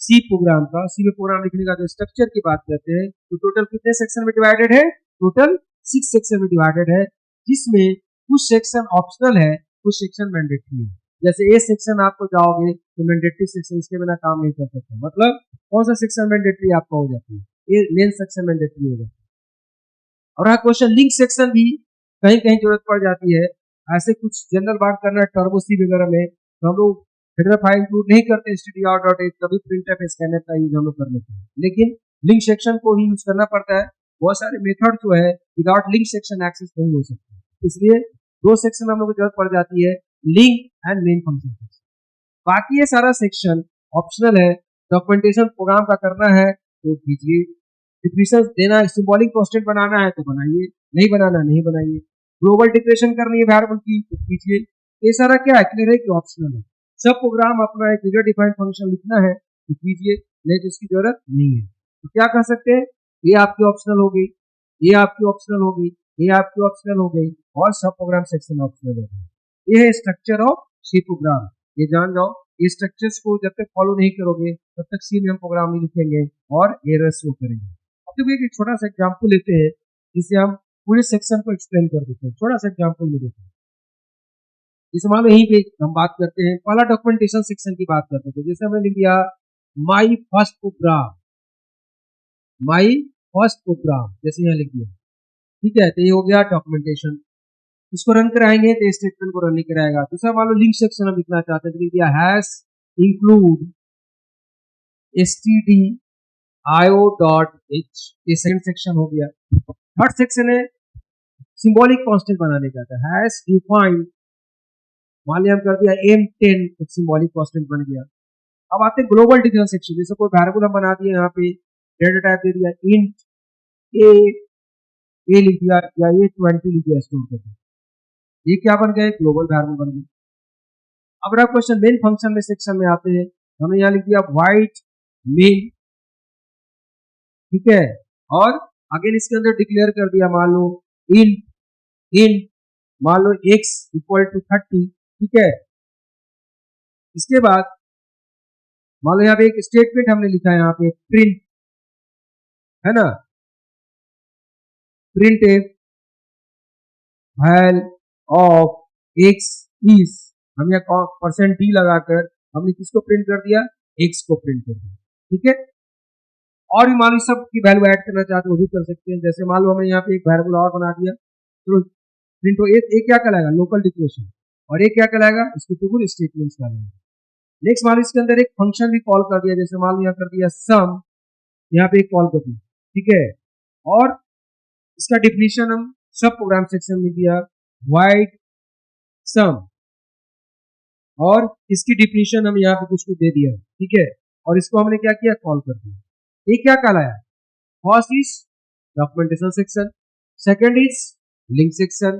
सी प्रोग्राम का, सी में प्रोग्राम लिखने का जो स्ट्रक्चर की बात करते हैं, तो टोटल कितने सेक्शन में डिवाइडेड है, टोटल 6 सेक्शन में डिवाइडेड है, जिसमें कुछ सेक्शन ऑप्शनल है, कुछ सेक्शन मैंडेटरी है। जैसे ए सेक्शन आपको जाओगे तो मैंडेटरी सेक्शन, इसके बिना काम नहीं कर सकते, मतलब कौन सा सेक्शन मैंडेटरी आपका हो जाती है, ये मेन सेक्शन मैंडेटरी हो जाती है। और हाँ क्वेश्चन लिंक सेक्शन भी कहीं कहीं जरूरत पड़ जाती है, ऐसे कुछ जनरल बात करना है टर्बो सी वगैरह में, तो हम लोग हेडर फाइल इंक्लूड नहीं करते stdio.h, कभी printf स्कैनर का यूज हम लोग कर लेते हैं, लेकिन लिंक सेक्शन को ही यूज करना पड़ता है। बहुत सारे मेथड जो है विदाउट लिंक सेक्शन एक्सेस नहीं हो सकते, इसलिए दो सेक्शन हम लोग को जरूरत पड़ जाती है, लिंक एंड मेन फंक्शन। बाकी ये सारा सेक्शन ऑप्शनल है, डॉक्यूमेंटेशन प्रोग्राम का करना है तो कीजिए, डिफिनेशन देना है, सिंबॉलिक कांस्टेंट बनाना है तो बनाइए, नहीं बनाना नहीं बनाइए, ग्लोबल डिक्लेरेशन करनी है वेरिएबल की तो कीजिए। ये सारा क्या है, क्लियर है कि ऑप्शनल है। सब प्रोग्राम अपना एक यूजर डिफाइंड फंक्शन लिखना है तो कीजिए, नहीं तो इसकी जरूरत नहीं है। तो क्या कर सकते हैं, ये आपकी ऑप्शनल होगी, ये आपकी ऑप्शनल होगी, ये आपकी ऑप्शनल हो गई, और सब प्रोग्राम सेक्शन ऑप्शनल हो गई। ये है स्ट्रक्चर ऑफ सी प्रोग्राम, ये जान जाओ। ये स्ट्रक्चर्स को जब तक फॉलो नहीं करोगे तब तक सी में हम प्रोग्राम नहीं लिखेंगे और एरर शो करेंगे। अब देखिए एक छोटा सा एग्जांपल लेते हैं जिससे हम पूरे सेक्शन को एक्सप्लेन कर देते हैं। छोटा सा एग्जांपल ले देते हैं, जैसे मान लो यहीं पे हम बात करते हैं, पहला डॉक्यूमेंटेशन सेक्शन की बात करते हैं। जैसे हमने लिख दिया my first program, my first program, जैसे यहाँ लिख दिया, ठीक है, तो ये हो गया डॉक्यूमेंटेशन। इसको रन कराएंगे तो स्टेटमेंट को रन नहीं कराएगा। दूसरा मान लो लिंक सेक्शन हम लिखना चाहते हैं, तो लिख दिया हैश इंक्लूड stdio.h, ये सेकंड सेक्शन हो गया। थर्ड सेक्शन है सिंबॉलिक कांस्टेंट बनाने का, था हैश डिफाइन, मान लिया हम कर दिया m10, एक सिंबॉलिक कांस्टेंट बन गया। अब आते हैं ग्लोबल डिक्लेरेशन सेक्शन, जैसे कोई वेरिएबल हम बना दिए, यहाँ पे डेटा टाइप दे दिया इंट ए लिख दिया, या ये 20 लिख दिया, स्टोर कर दिया, ये क्या बन गए, ग्लोबल वेरिएबल बन गए। अब रहा क्वेश्चन मेन फंक्शन में सेक्शन में आते हैं, हमने यहाँ लिख दिया वाइट मेन, ठीक है, और अगेन इसके अंदर डिक्लेयर कर दिया, मान लो इंट मान लो x इक्वल टू 30, ठीक है। इसके बाद मान लो यहाँ पे एक स्टेटमेंट हमने लिखा है, यहाँ पे प्रिंट है ना, print val of x is, हम यहाँ %d लगाकर हमने किसको प्रिंट कर दिया, x को प्रिंट कर दिया, ठीक है। और भी मान लो सब की वैल्यू ऐड करना चाहते हो वो भी कर सकते हैं। जैसे मान लो हमने यहाँ पे एक वेरिएबल और बना दिया, तो प्रिंट हो एक क्या कहलाएगा, लोकल डिक्लेरेशन, और एक क्या कहलाएगा, इसको टू स्टेटमेंट्स कहलाएगा। नेक्स्ट मान लो इसके अंदर एक फंक्शन भी कॉल कर दिया, जैसे मान लो यहाँ कर दिया सम, यहाँ पे एक कॉल कर दिया, ठीक है, और इसका डिफिनीशन हम सब प्रोग्राम सेक्शन में दिया वाइड सम, और इसकी डिफिनीशन हम यहाँ पे कुछ दे दिया, ठीक है, और इसको हमने क्या किया, कॉल कर दिया। ये क्या कहलाया, first is documentation section, second is link section,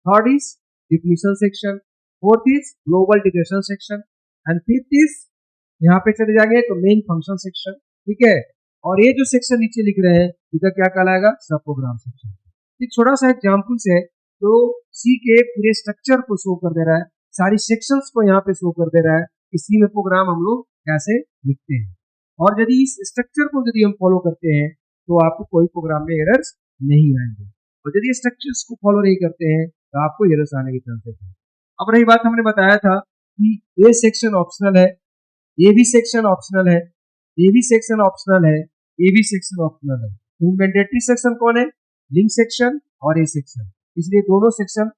third is definition section, fourth is global declaration section, and fifth is यहाँ पे चले जाएंगे तो मेन फंक्शन सेक्शन, ठीक है। और ये जो सेक्शन नीचे लिख रहे हैं इसका क्या कहलाएगा, सब प्रोग्राम सेक्शन। एक छोटा सा एग्जाम्पल है तो सी के पूरे स्ट्रक्चर को शो कर दे रहा है, सारी सेक्शंस को यहाँ पे शो कर दे रहा है कि सी में प्रोग्राम हम लोग कैसे लिखते हैं। और यदि इस स्ट्रक्चर को यदि हम फॉलो करते हैं तो आपको कोई प्रोग्राम में एरर्स नहीं आएंगे, और यदि स्ट्रक्चर्स को फॉलो नहीं करते हैं तो आपको एरर्स आने के चांसेस हैं। अब रही बात, हमने बताया था कि ये सेक्शन ऑप्शनल है, ये भी सेक्शन ऑप्शनल है, ये भी सेक्शन ऑप्शनल है, ये भी सेक्शन ऑप्शनल है, मैंडेटरी सेक्शन कौन है? लिंक सेक्शन और ए सेक्शन, इसलिए दोनों सेक्शन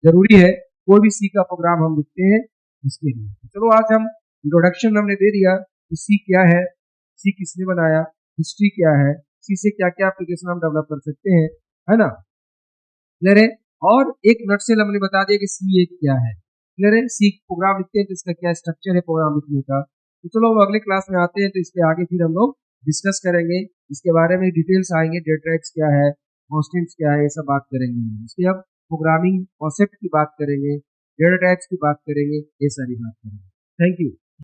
जरूरी है कोई भी सी का प्रोग्राम हम लिखते हैं इसके लिए। चलो आज हम इंट्रोडक्शन हमने दे दिया कि सी क्या है, सी किसने बनाया, हिस्ट्री क्या है, सी से क्या क्या एप्लीकेशन हम डेवलप कर सकते हैं, है ना, क्लियर है। और एक नटसेल हमने बता दिया कि सी एक क्या है, क्लियर है। सी प्रोग्राम लिखते हैं तो इसका क्या स्ट्रक्चर है प्रोग्राम लिखने का। तो चलो हम अगले क्लास में आते हैं, तो इसके आगे फिर हम लोग डिस्कस करेंगे, इसके बारे में डिटेल्स आएंगे, डेटा टाइप्स क्या है, कॉन्स्टेंट्स क्या है, ये सब बात करेंगे। इसके अब प्रोग्रामिंग कॉन्सेप्ट की बात करेंगे, डेटा टाइप्स की बात करेंगे, ये सारी बात करेंगे। Thank you.